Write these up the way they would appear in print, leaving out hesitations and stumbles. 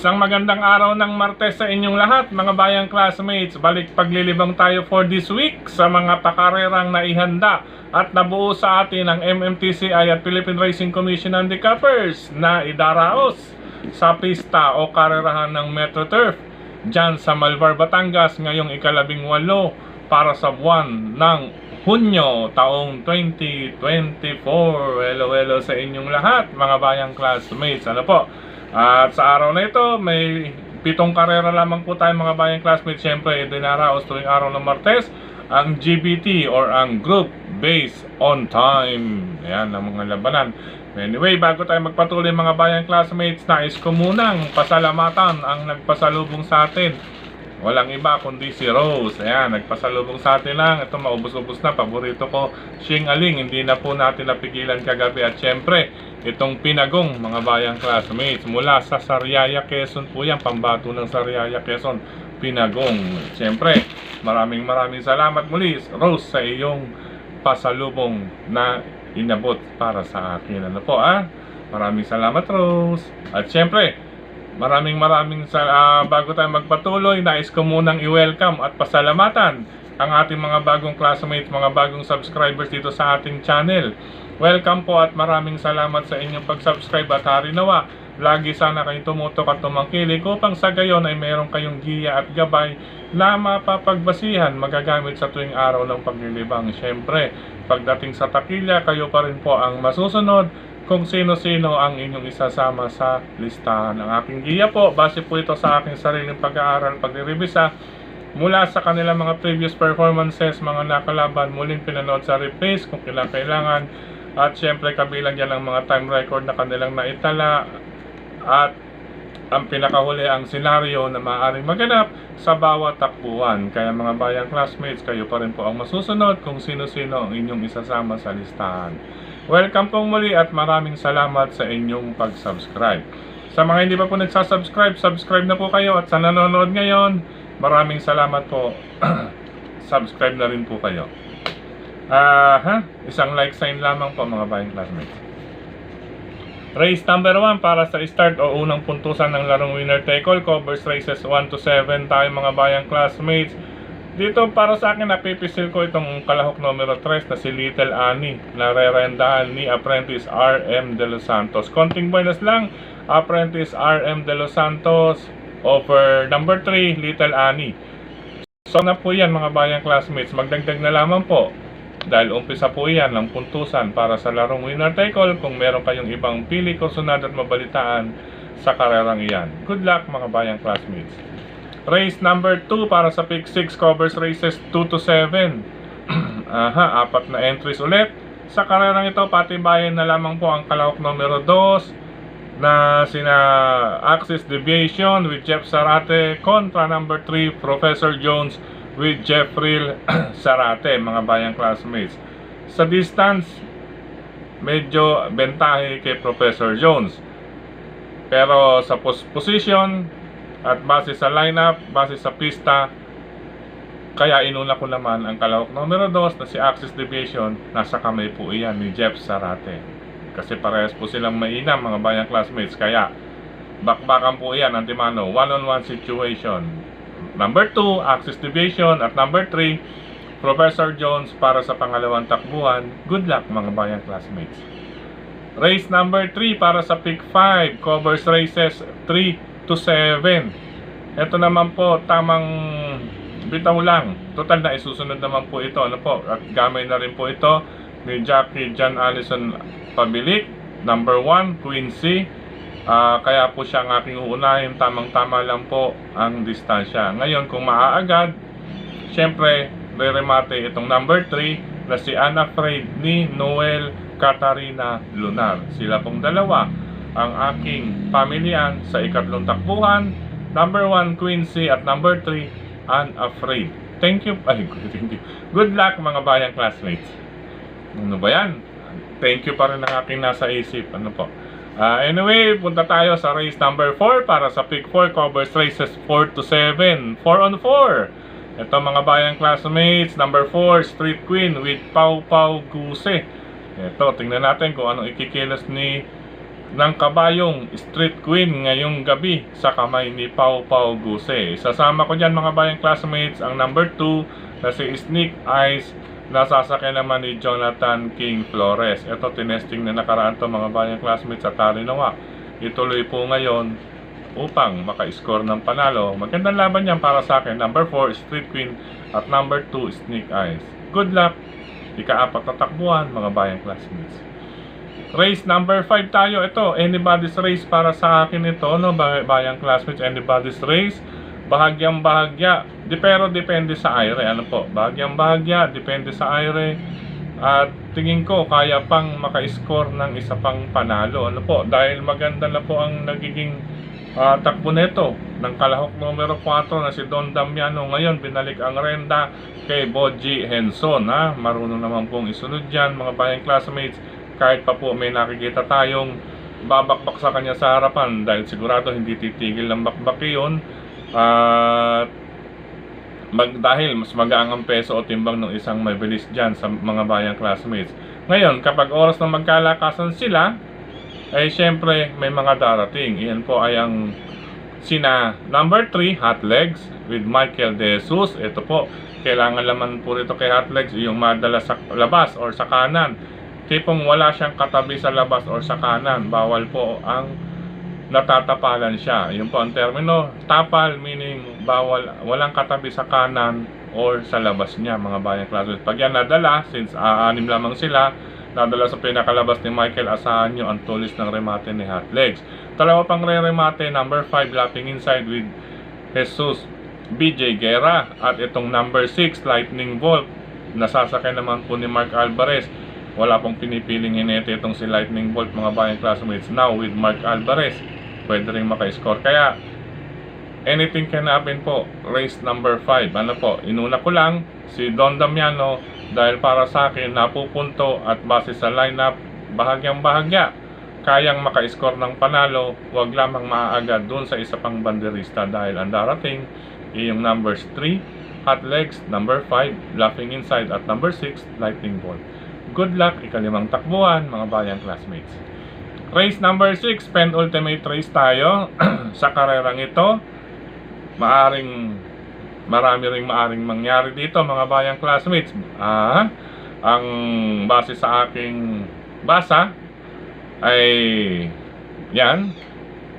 Isang magandang araw ng Martes sa inyong lahat, mga bayang classmates. Balik paglilibang tayo for this week sa mga pakarerang naihanda at nabuo sa atin ng MMTCI at Philippine Racing Commission Handicappers na idaraos sa pista o karerahan ng Metro Turf dyan sa Malvar, Batangas ngayong ika-18 para sa buwan ng Hunyo taong 2024. Hello sa inyong lahat, mga bayang classmates. Ano po? At sa araw na ito, may 7 karera lamang po tayo, mga bayang classmates. Siyempre, dinaraos tuwing araw ng Martes ang GBT or ang Group Based on Time. Ayan ang mga labanan. Anyway, bago tayo magpatuloy, mga bayang classmates, nais ko munang pasalamatan ang nagpasalubong sa atin. Walang iba kundi si Rose. Ayan, nagpasalubong sa atin lang. Ito, maubos-ubos na. Paborito ko, Shing Aling. Hindi na po natin napigilan kagabi. At syempre, itong Pinagong, mga bayang classmates, mula sa Sariaya, Quezon po yan. Pambato ng Sariaya, Quezon, Pinagong. Syempre, maraming salamat muli, Rose, sa iyong pasalubong na inabot para sa akin. Ano po, Maraming salamat, Rose. At syempre, maraming bago tayo magpatuloy, nais ko munang i-welcome at pasalamatan ang ating mga bagong classmates, mga bagong subscribers dito sa ating channel. Welcome po at maraming salamat sa inyong pag-subscribe at hari nawa lagi sana kayong tumutok at tumangkilik upang sa gayon ay meron kayong giya at gabay na mapapagbasihan, magagamit sa tuwing araw ng paglilibang. Siyempre, pagdating sa takilya, kayo pa rin po ang masusunod kung sino-sino ang inyong isasama sa listahan. Ang aking giya po, base po ito sa aking sariling pag-aaral, pagre-revisa mula sa kanilang mga previous performances, mga nakalaban, muling pinanood sa replays kung kailangan, at syempre kabilang yan ang mga time record na kanilang naitala, at ang pinakahuli ang senaryo na maaaring maganap sa bawat takbuhan. Kaya mga bayang classmates, kayo pa rin po ang masusunod kung sino-sino ang inyong isasama sa listahan. Welcome pong muli at maraming salamat sa inyong pag-subscribe. Sa mga hindi pa po nagsasubscribe, subscribe na po kayo, at sa nanonood ngayon, maraming salamat po. Subscribe na rin po kayo. Isang like sign lamang po, mga bayang classmates. Race number 1 para sa start o unang puntusan ng larong winner take all, covers races 1 to 7 tayo, mga bayang classmates. Dito para sa akin, napipisil ko itong kalahok numero 3 na si Little Annie, na rerendahan ni Apprentice RM De Los Santos. Konting bonus lang, Apprentice RM De Los Santos over number 3, Little Annie. So na po yan, mga bayang classmates, magdagdag na lamang po dahil umpisa po yan ng puntusan para sa larong winner take all. Kung meron kayong ibang pili, kursunada at mabalitaan sa karerang iyan, good luck, mga bayang classmates. Race number 2 para sa pick 6, covers races 2 to 7. Apat na entries ulit sa karerang ito. Patibayan na lamang po ang kalahok numero 2 na sina Axis Deviation with Jeff Sarate kontra number 3, Professor Jones with Jeffrey Sarate, mga bayang classmates. Sa distance, medyo bentahe kay Professor Jones, pero sa position at base sa lineup, base sa pista, kaya inuna ko naman ang kalahok numero 2 na si Axis Deviation. Nasa kamay po iyan ni Jeff Sarate kasi parehas po silang mainam, mga bayang classmates, kaya bakbakan po iyan, antimano, one-on-one situation. Number 2, Axis Deviation, at number 3, Professor Jones para sa pangalawang takbuhan. Good luck, mga bayang classmates. Race number 3 para sa pick 5, covers races 3 to 7. Ito naman po, tamang bitaw lang. Total na isusunod naman po ito. Ano po? At gamay na rin po ito ni Jackie John Allison Pabilik. Number 1, Quincy. Kaya po siya ang aking uunahin. Tamang-tama lang po ang distansya. Ngayon, kung maaagad, syempre, re-remate itong number 3 na si Unafraid ni Noel Catarina Lunar. Sila pong dalawa ang aking pamilyan sa ikatlong takbuhan. Number 1, Quincy, at number 3, Unafraid. Thank you. Good luck, mga bayang classmates. Ano ba yan? Thank you pa rin ang aking nasa isip. Ano po? Anyway, punta tayo sa race number 4 para sa pick 4, covers races 4 to 7. 4 on 4. Ito, mga bayang classmates, number 4, Street Queen with Pau Pau Guse. Ito, tingnan natin kung anong ikikilos ni ng kabayong Street Queen ngayong gabi sa kamay ni Pau Pau Guse. Sasama ko dyan mga bayang classmates ang number 2 na si Snake Eyes, nasasakyan naman ni Jonathan King Flores. Ito tinesting na nakaraan to mga bayang classmates at nawa. Ituloy po ngayon upang maka-score ng panalo. Magandang laban yan para sa akin. Number 4 Street Queen at number 2 Snake Eyes. Good luck! Ika-4 na takbuhan mga bayang classmates. Race number 5 tayo. Ito, anybody's race para sa akin ito, no? Bayang classmates, anybody's race. Bahagyang bahagya. Pero depende sa aire. Ano po? Bahagyang bahagya, depende sa aire. At tingin ko, kaya pang maka-score ng isa pang panalo. Ano po? Dahil maganda na po ang nagiging takbo nito ng kalahok numero 4 na si Don Damiano. Ngayon, binalik ang renda kay Boji Henson. Marunong naman pong isunod dyan, mga bayang classmates. Kahit pa po may nakikita tayong babakbak sa kanya sa harapan, dahil sigurado hindi titigil ng bakbaki yun. Dahil mas magaang ang peso o timbang ng isang mabilis dyan sa mga bayang classmates. Ngayon, kapag oras na magkalakasan sila, ay syempre may mga darating. Iyan po ay ang sina number 3, Hot Legs with Michael De Jesus. Ito po, kailangan laman po rito kay Hot Legs yung madala sa labas or sa kanan. Tipong wala siyang katabi sa labas or sa kanan, bawal po ang natatapalan siya. Yun po ang termino. Tapal meaning walang katabi sa kanan or sa labas niya mga bayang classmates. Pag yan nadala, since 6 lamang sila, nadala sa pinakalabas ni Michael, asahan nyo ang tulis ng remate ni Hot Legs. Dalawa pang re-remate, number 5 lapping inside with Jesus BJ Guerra. At itong number 6 Lightning Bolt, nasasakay naman po ni Mark Alvarez. Wala pong pinipiling hinete itong si Lightning Bolt mga bayang classmates. Now with Mark Alvarez, pwede rin maka-score. Kaya anything can happen po. Race number 5. Ano po, inuna ko lang si Don Damiano dahil para sa akin napupunto at base sa lineup, bahagyang bahagya kayang maka-score ng panalo. Huwag lamang maaagad dun sa isa pang banderista dahil ang darating yung numbers 3 Hot Legs, number 5 Laughing Inside at number 6 Lightning Bolt. Good luck, ikalimang takbuhan mga bayang classmates. Race number 6, penultimate race tayo. Sa karerang ito, marami ring maaring mangyari dito mga bayang classmates. Ang base sa aking basa ay yan,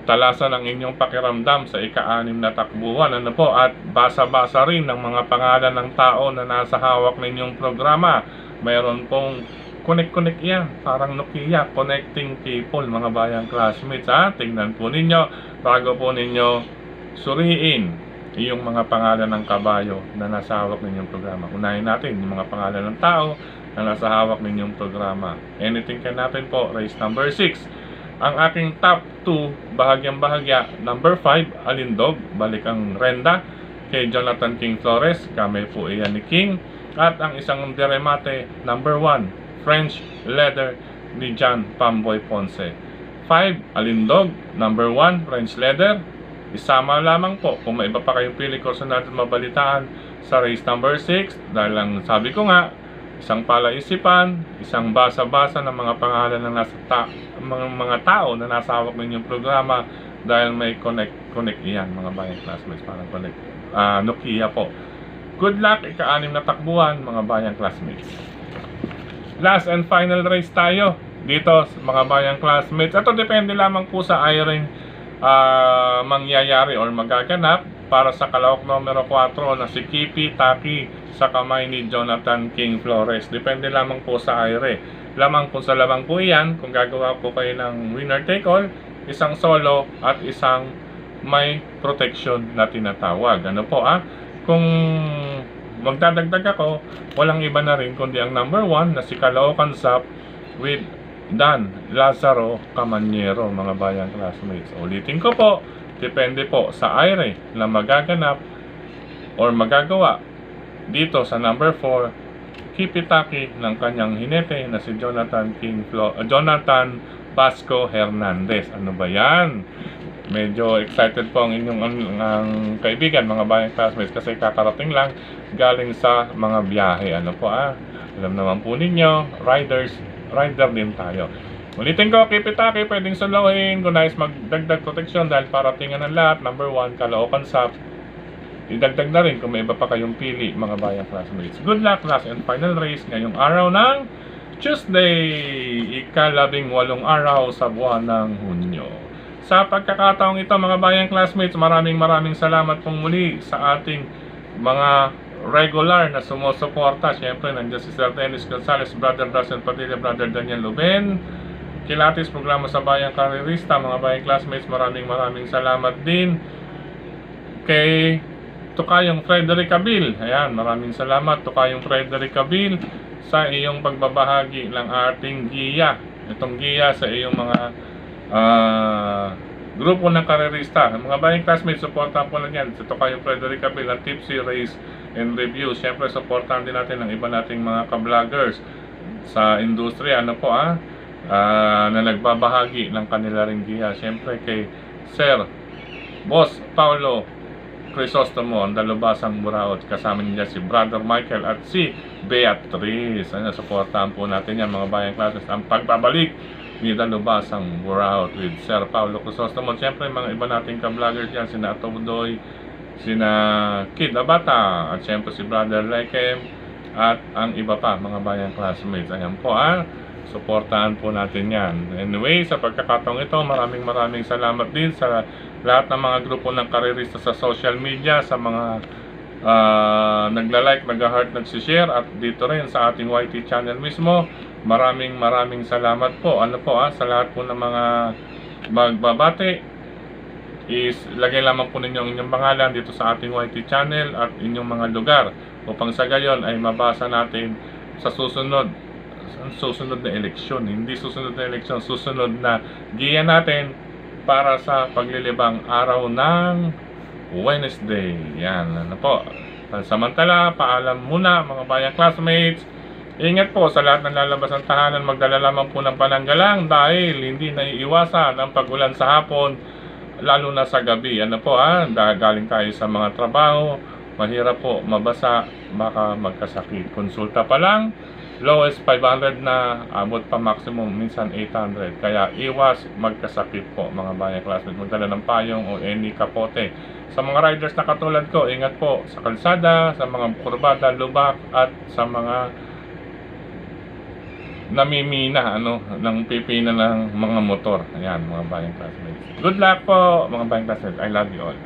talasan ang inyong pakiramdam sa ika-6 na takbuhan. Ano po, at basa-basa rin ng mga pangalan ng tao na nasa hawak ninyong programa. Mayroon pong connect yan, parang Nokia, connecting people mga bayang classmates. Tingnan po ninyo bago po ninyo suriin yung mga pangalan ng kabayo na nasa hawak ninyong programa. Unahin natin yung mga pangalan ng tao na nasa hawak ninyong programa. Anything can happen po. Race number 6. Ang aking top 2, bahagyang bahagya, number 5 Alindog, balik ang renda kay Jonathan King Flores. Kami po iyan ni King. At ang isang deremate, number 1 French Leather ni John Pamboy Ponce. 5 Alindog, number 1 French Leather. Isama lamang po kung may iba pa kayong pili kurso natin mabalitaan sa race number 6. Dahil lang sabi ko nga, isang palaisipan, isang basa-basa ng mga pangalan ng mga tao na nasa hawak ninyong programa. Dahil may connect iyan mga bayang classmates, parang connect Nokia po. Good luck, ika-6 na takbuhan mga bayang classmates. Last and final race tayo dito mga bayang classmates. Ito depende lamang po sa airing mangyayari or magaganap para sa kalahok numero 4 na si Kipi Taki sa kamay ni Jonathan King Flores. Depende lamang po sa aire. Lamang kung sa lamang po iyan, kung gagawa po kayo ng winner take all, isang solo at isang may protection na tinatawag. Ano po kung magdadagdag ako, walang iba na rin kundi ang number 1 na si Caloocan Zap with Dan Lazaro Camaniero mga bayang classmates. Ulitin ko po, depende po sa aire na magaganap or magagawa dito sa number 4 Kipitaki ng kanyang hinete na si Jonathan Basco Hernandez. Ano ba yan? Medyo excited po ang inyong kaibigan mga bayang classmates kasi kakarating lang galing sa mga biyahe. Ano po alam naman po ninyo, rider din tayo. Ulitin ko, Kipitaki, pwedeng suluhin kung nais magdagdag proteksyon dahil paratingan ng lahat. Number 1, Caloocan SAP. Idagdag na rin kung may iba pa kayong pili, mga bayang classmates. Good luck, last and final race ngayong araw ng Tuesday, ika-18 araw sa buwan ng Hunyo. Sa pagkakataong ito, mga bayang classmates, maraming salamat pong muli sa ating mga regular na sumusuporta. Siyempre, nandiyan si Sir Dennis Gonzales, Brother Dustin Padilla, Brother Daniel Luben, Kilatis, programa sa Bayang Karerista, mga bayang classmates, maraming salamat din kay Tukayong Frederick Abil. Ayan, maraming salamat Tukayong Frederick Abil sa iyong pagbabahagi ng ating giya. Itong giya sa iyong mga grupo ng karerista. Mga bayang classmates, supportan po lang yan. Sa Tukayong Frederick Abil ng Tipsy Race and Review. Siyempre, supportan din natin ang iba nating mga ka-vloggers sa industriya. Ano po na nagbabahagi ng kanila ring giya. Siyempre kay Sir Boss Paulo Crisostomo, ang Dalubasang Buraot, kasama niya si Brother Michael at si Beatrice. Supportahan po natin yan, mga bayang classes, ang pagbabalik ni Dalubasang Buraot with Sir Paulo Crisostomo. Siyempre mga iba nating ka-vloggers yan, sina Atobudoy, sina Kid Abata, at siyempre si Brother Lekem, at ang iba pa, mga bayang classmates. Ayan po supportahan po natin yan. Anyway, sa pagkakataong ito, maraming salamat din sa lahat ng mga grupo ng karerista sa social media, sa mga nagla-like, nag-heart, nagsishare, at dito rin sa ating YT channel mismo. Maraming salamat po. Ano po sa lahat po ng mga magbabati, is lagay lamang po ninyo ang inyong pangalan dito sa ating YT channel at inyong mga lugar, upang sa gayon ay mabasa natin sa susunod na eleksyon. Hindi susunod na eleksyon, susunod na giya natin para sa paglilibang araw ng Wednesday. Yan, ano po. Samantala, paalam muna mga bayang classmates. Ingat po sa lahat ng lalabas ng tahanan, magdala lamang po ng pananggalang dahil hindi naiiwasan ang pag-ulan sa hapon, lalo na sa gabi. Ano po dahil galing tayo sa mga trabaho, mahirap po mabasa, baka magkasakit. Konsulta pa lang, lowest 500 na, abot pa maximum minsan 800. Kaya iwas magkasakit po, mga bayang classmates. Magdala ng payong o any kapote. Sa mga riders na katulad ko, ingat po sa kalsada, sa mga kurbada, lubak, at sa mga namimina ng pipina ng mga motor. Ayan, mga bayang classmates. Good luck po, mga bayang classmates. I love you all.